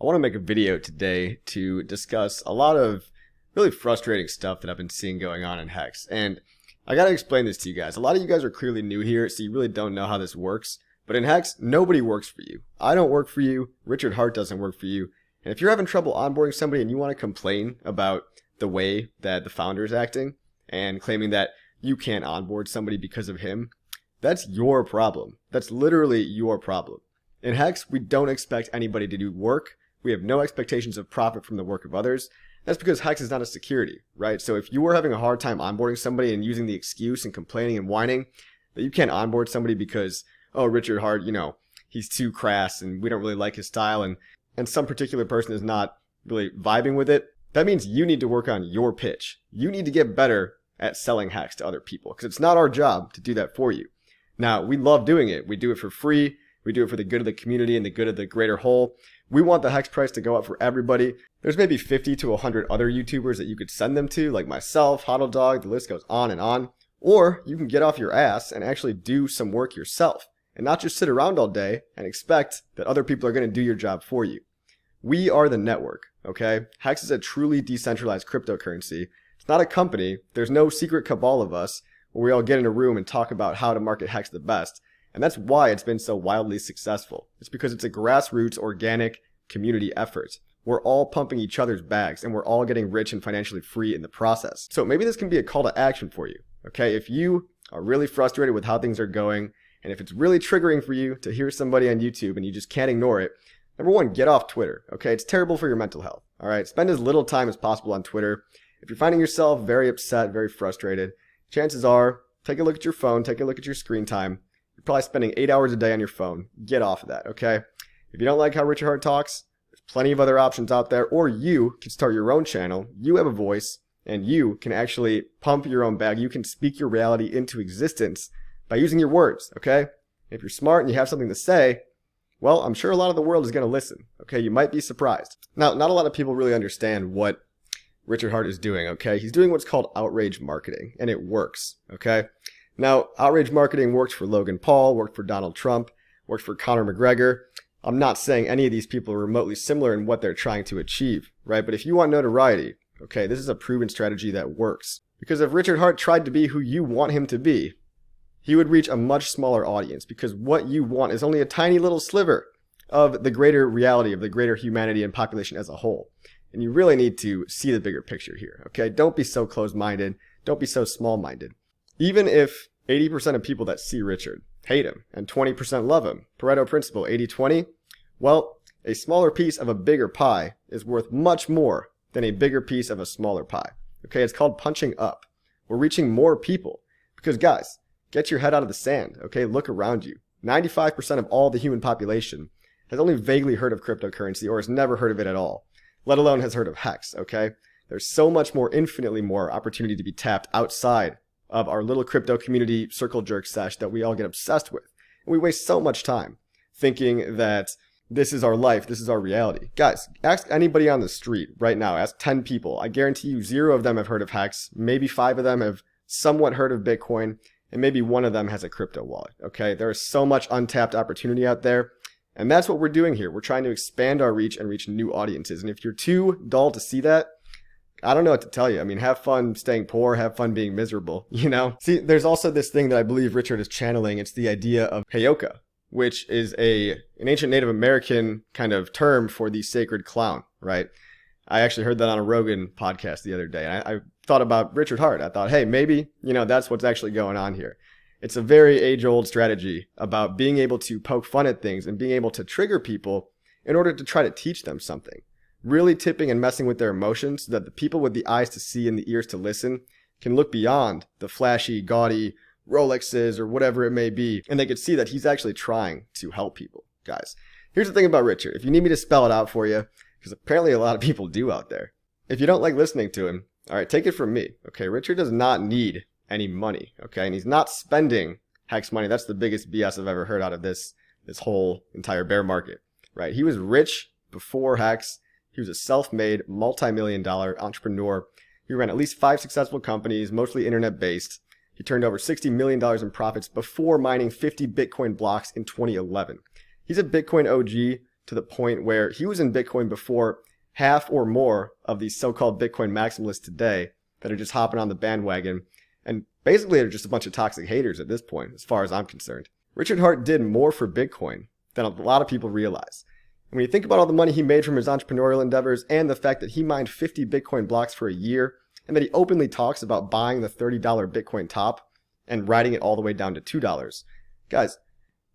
I want to make a video today to discuss a lot of really frustrating stuff that I've been seeing going on in Hex. And I got to explain this to you guys. A lot of you guys are clearly new here, so you really don't know how this works. But in Hex, nobody works for you. I don't work for you. Richard Hart doesn't work for you. And if you're having trouble onboarding somebody and you want to complain about the way that the founder is acting and claiming that you can't onboard somebody because of him, that's your problem. That's literally your problem. In Hex, we don't expect anybody to do work. We have no expectations of profit from the work of others. That's because Hex is not a security, right? So if you are having a hard time onboarding somebody and using the excuse and complaining and whining that you can't onboard somebody because, oh, Richard Hart, he's too crass and we don't really like his style and some particular person is not really vibing with it, that means you need to work on your pitch. You need to get better at selling Hex to other people because it's not our job to do that for you. Now, we love doing it. We do it for free. We do it for the good of the community and the good of the greater whole. We want the Hex price to go up for everybody. There's maybe 50 to 100 other YouTubers that you could send them to, like myself, Hodl Dog, the list goes on and on. Or you can get off your ass and actually do some work yourself and not just sit around all day and expect that other people are going to do your job for you. We are the network, okay? Hex is a truly decentralized cryptocurrency. It's not a company. There's no secret cabal of us where we all get in a room and talk about how to market Hex the best. And that's why it's been so wildly successful. It's because it's a grassroots, organic community effort. We're all pumping each other's bags and we're all getting rich and financially free in the process. So maybe this can be a call to action for you, okay? If you are really frustrated with how things are going and if it's really triggering for you to hear somebody on YouTube and you just can't ignore it, number one, get off Twitter, okay? It's terrible for your mental health, all right? Spend as little time as possible on Twitter. If you're finding yourself very upset, very frustrated, chances are, take a look at your phone, take a look at your screen time. You're probably spending 8 hours a day on your phone. Get off of that, okay? If you don't like how Richard Hart talks, there's plenty of other options out there, or you can start your own channel. You have a voice, and you can actually pump your own bag. You can speak your reality into existence by using your words, okay? If you're smart and you have something to say, well, I'm sure a lot of the world is going to listen, okay? You might be surprised. Now, not a lot of people really understand what Richard Hart is doing, okay? He's doing what's called outrage marketing, and it works, okay? Now, outrage marketing worked for Logan Paul, worked for Donald Trump, worked for Conor McGregor. I'm not saying any of these people are remotely similar in what they're trying to achieve, right? But if you want notoriety, okay, this is a proven strategy that works. Because if Richard Hart tried to be who you want him to be, he would reach a much smaller audience because what you want is only a tiny little sliver of the greater reality of the greater humanity and population as a whole. And you really need to see the bigger picture here, okay? Don't be so closed-minded. Don't be so small-minded. Even if 80% of people that see Richard hate him and 20% love him, Pareto principle, 80-20, well, a smaller piece of a bigger pie is worth much more than a bigger piece of a smaller pie. Okay, it's called punching up. We're reaching more people because, guys, get your head out of the sand, okay? Look around you. 95% of all the human population has only vaguely heard of cryptocurrency or has never heard of it at all, let alone has heard of Hex, okay? There's so much more, infinitely more opportunity to be tapped outside of our little crypto community circle jerk sesh that we all get obsessed with. And we waste so much time thinking that this is our life, this is our reality. Guys, ask anybody on the street right now, ask 10 people. I guarantee you 0 of them have heard of Hex, maybe 5 of them have somewhat heard of Bitcoin, and maybe 1 of them has a crypto wallet, okay? There is so much untapped opportunity out there, and that's what we're doing here. We're trying to expand our reach and reach new audiences, and if you're too dull to see that, I don't know what to tell you. I mean, have fun staying poor, have fun being miserable, See, there's also this thing that I believe Richard is channeling. It's the idea of heyoka, which is an ancient Native American kind of term for the sacred clown, right? I actually heard that on a Rogan podcast the other day. And I thought about Richard Hart. I thought, hey, maybe, that's what's actually going on here. It's a very age-old strategy about being able to poke fun at things and being able to trigger people in order to try to teach them something. Really tipping and messing with their emotions so that the people with the eyes to see and the ears to listen can look beyond the flashy, gaudy Rolexes or whatever it may be, and they could see that he's actually trying to help people. Guys, here's the thing about Richard. If you need me to spell it out for you, because apparently a lot of people do out there. If you don't like listening to him, all right, take it from me, okay? Richard does not need any money, okay? And he's not spending Hex money. That's the biggest BS I've ever heard out of this whole entire bear market, right? He was rich before Hex. He was a self-made, multi-million-dollar entrepreneur. He ran at least 5 successful companies, mostly internet-based. He turned over $60 million in profits before mining 50 Bitcoin blocks in 2011. He's a Bitcoin OG to the point where he was in Bitcoin before half or more of these so-called Bitcoin maximalists today that are just hopping on the bandwagon. And basically they're just a bunch of toxic haters at this point, as far as I'm concerned. Richard Hart did more for Bitcoin than a lot of people realize. And when you think about all the money he made from his entrepreneurial endeavors and the fact that he mined 50 Bitcoin blocks for a year, and that he openly talks about buying the $30 Bitcoin top and riding it all the way down to $2. Guys,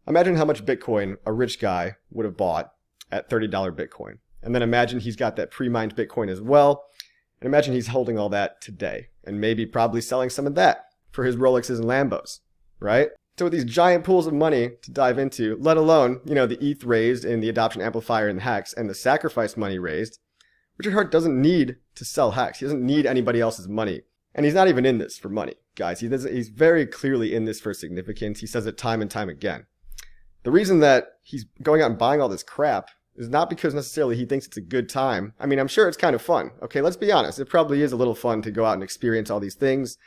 imagine how much Bitcoin a rich guy would have bought at $30 Bitcoin. And then imagine he's got that pre-mined Bitcoin as well. And imagine he's holding all that today and maybe probably selling some of that for his Rolexes and Lambos, right? So with these giant pools of money to dive into, let alone, the ETH raised in the adoption amplifier and Hex and the sacrifice money raised, Richard Hart doesn't need to sell Hex. He doesn't need anybody else's money. And he's not even in this for money, guys. He's very clearly in this for significance. He says it time and time again. The reason that he's going out and buying all this crap is not because necessarily he thinks it's a good time. I mean, I'm sure it's kind of fun. Okay, let's be honest. It probably is a little fun to go out and experience all these things,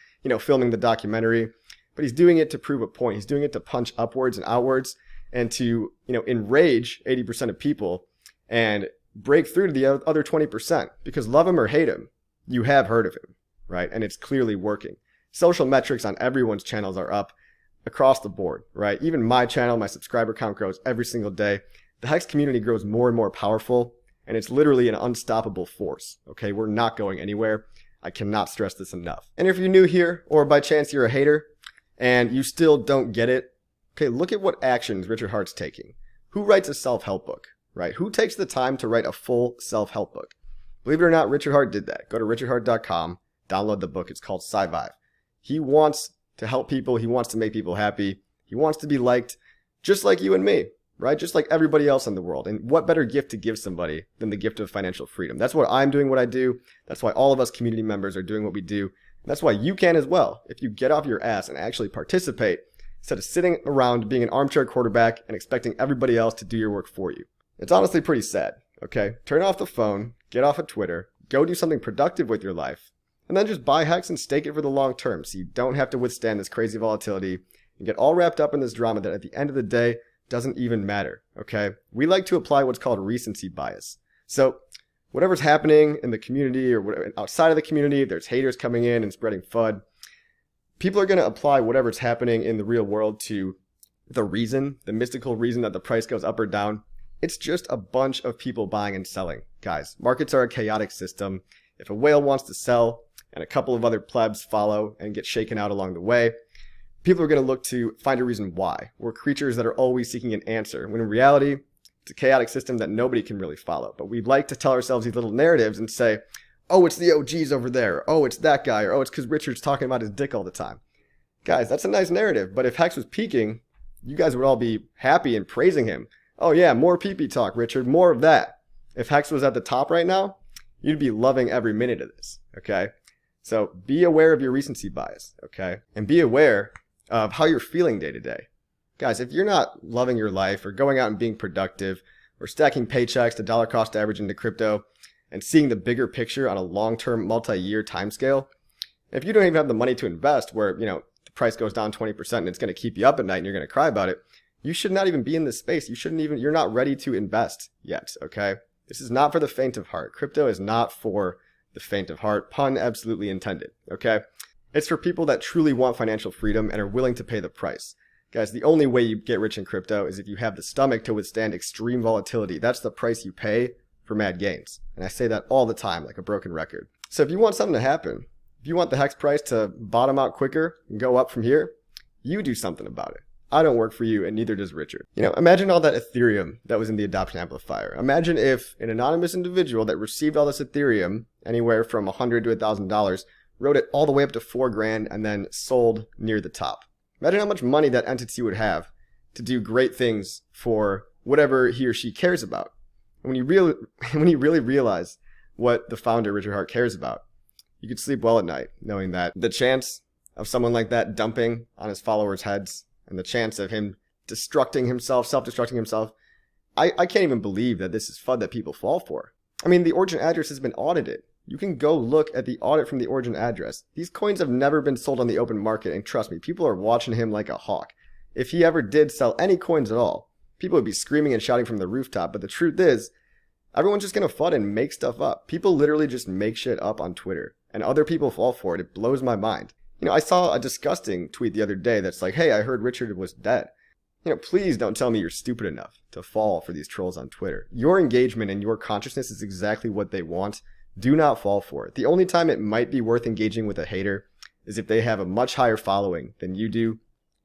filming the documentary. But he's doing it to prove a point. He's doing it to punch upwards and outwards and to, enrage 80% of people and break through to the other 20%. Because love him or hate him, you have heard of him, right? And it's clearly working. Social metrics on everyone's channels are up across the board, right? Even my channel, my subscriber count grows every single day. The Hex community grows more and more powerful, and it's literally an unstoppable force, okay? We're not going anywhere. I cannot stress this enough. And if you're new here, or by chance you're a hater, and you still don't get it, okay, look at what actions Richard Hart's taking. Who writes a self-help book, right? Who takes the time to write a full self-help book? Believe it or not, Richard Hart did that. Go to richardhart.com, download the book. It's called Sci-Vive. He wants to help people. He wants to make people happy. He wants to be liked just like you and me, right? Just like everybody else in the world. And what better gift to give somebody than the gift of financial freedom? That's why I'm doing what I do. That's why all of us community members are doing what we do. And that's why you can as well, if you get off your ass and actually participate instead of sitting around being an armchair quarterback and expecting everybody else to do your work for you. It's honestly pretty sad, okay? Turn off the phone, get off of Twitter, go do something productive with your life, and then just buy Hex and stake it for the long term so you don't have to withstand this crazy volatility and get all wrapped up in this drama that at the end of the day doesn't even matter, okay? We like to apply what's called recency bias. So whatever's happening in the community or whatever, outside of the community, there's haters coming in and spreading FUD. People are going to apply whatever's happening in the real world to the reason, the mystical reason that the price goes up or down. It's just a bunch of people buying and selling. Guys, markets are a chaotic system. If a whale wants to sell and a couple of other plebs follow and get shaken out along the way, people are going to look to find a reason why. We're creatures that are always seeking an answer, when in reality, it's a chaotic system that nobody can really follow. But we like to tell ourselves these little narratives and say, oh, it's the OGs over there. Oh, it's that guy. Or, oh, it's because Richard's talking about his dick all the time. Guys, that's a nice narrative. But if Hex was peaking, you guys would all be happy and praising him. Oh, yeah, more pee-pee talk, Richard. More of that. If Hex was at the top right now, you'd be loving every minute of this, okay? So be aware of your recency bias, okay? And be aware of how you're feeling day to day. Guys, if you're not loving your life or going out and being productive or stacking paychecks to dollar cost average into crypto and seeing the bigger picture on a long-term multi-year timescale, if you don't even have the money to invest where, the price goes down 20% and it's going to keep you up at night and you're going to cry about it, you should not even be in this space. You're not ready to invest yet, okay? This is not for the faint of heart. Crypto is not for the faint of heart. Pun absolutely intended, okay? It's for people that truly want financial freedom and are willing to pay the price. Guys, the only way you get rich in crypto is if you have the stomach to withstand extreme volatility. That's the price you pay for mad gains. And I say that all the time like a broken record. So if you want something to happen, if you want the Hex price to bottom out quicker and go up from here, you do something about it. I don't work for you, and neither does Richard. Imagine all that Ethereum that was in the adoption amplifier. Imagine if an anonymous individual that received all this Ethereum, anywhere from $100 to $1,000, wrote it all the way up to $4,000 and then sold near the top. Imagine how much money that entity would have to do great things for whatever he or she cares about. And when you really realize what the founder, Richard Hart, cares about, you could sleep well at night knowing that the chance of someone like that dumping on his followers' heads and the chance of him self-destructing himself, I can't even believe that this is FUD that people fall for. I mean, the origin address has been audited. You can go look at the audit from the origin address. These coins have never been sold on the open market, and trust me, people are watching him like a hawk. If he ever did sell any coins at all, people would be screaming and shouting from the rooftop. But the truth is, everyone's just going to FUD and make stuff up. People literally just make shit up on Twitter, and other people fall for it. It blows my mind. You know, I saw a disgusting tweet the other day that's like, hey, I heard Richard was dead. You know, please don't tell me you're stupid enough to fall for these trolls on Twitter. Your engagement and your consciousness is exactly what they want. Do not fall for it. The only time it might be worth engaging with a hater is if they have a much higher following than you do,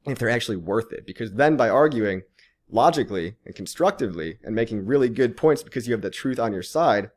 and if they're actually worth it. Because then by arguing logically and constructively and making really good points because you have the truth on your side,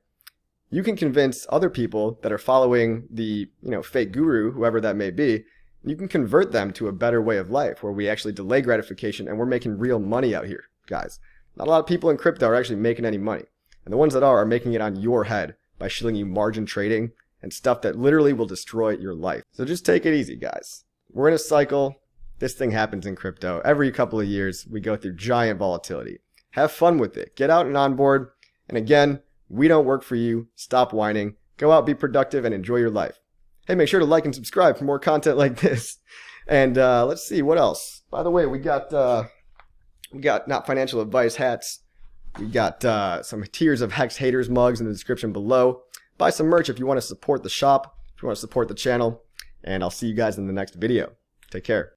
you can convince other people that are following the, fake guru, whoever that may be. You can convert them to a better way of life where we actually delay gratification and we're making real money out here, guys. Not a lot of people in crypto are actually making any money. And the ones that are making it on your head by shilling you margin trading and stuff that literally will destroy your life. So just take it easy, guys. We're in a cycle. This thing happens in crypto. Every couple of years, we go through giant volatility. Have fun with it. Get out and on board. And again, we don't work for you. Stop whining. Go out, be productive, and enjoy your life. Hey, make sure to like and subscribe for more content like this. And let's see, what else? By the way, we got not financial advice hats. We got some tiers of Hex Haters mugs in the description below. Buy some merch if you want to support the shop, if you want to support the channel. And I'll see you guys in the next video. Take care.